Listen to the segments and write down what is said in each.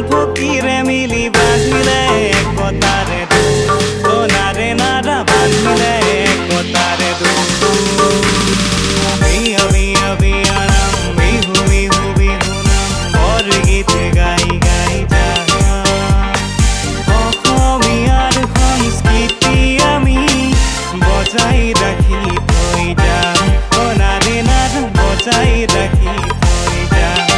ফকিরে মিলি বাঁধিলে একতারে সোনারে নারা বাঁধিলে একতারে বিয়া বিয়া বিয়া নাম বিহু বিহু বিহু নাম বর গীত গাই গাই যা অসমীয়ার সংস্কৃতি আমি বজাই রাখি থৈ যাম সোনারে নাৰা বজাই ৰাখি থৈ যাম।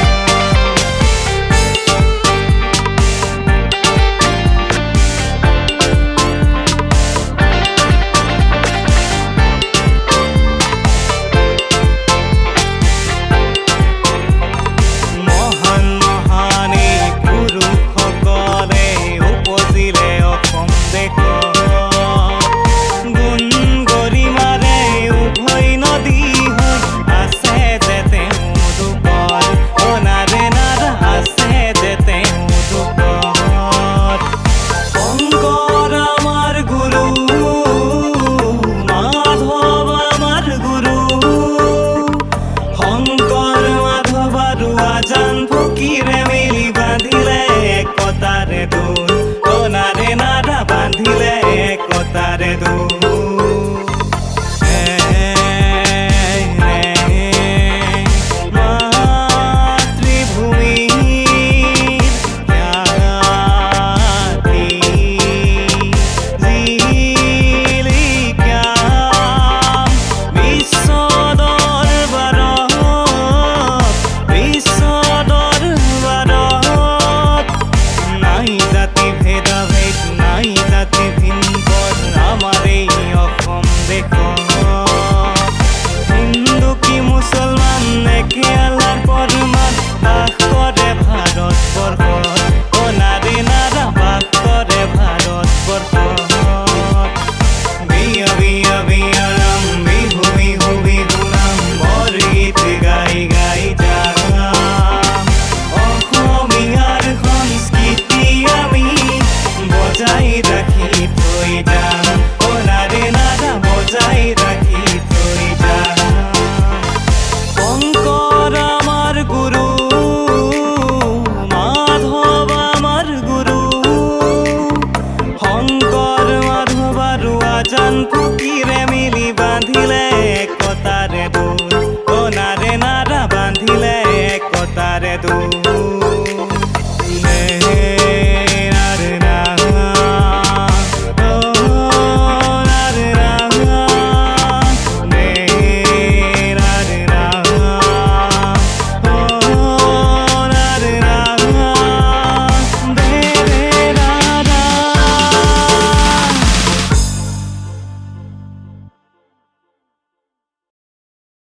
ফকিৰে মিলি বাঁধিলে একতাৰে দোল সোনাৰে নাৰা বাঁধিলে একতাৰে দোল। ফকিৰে মিলি বাঁধিলে একতাৰে দোল সোনাৰে নাৰা বাঁধিলে একতাৰে দোল।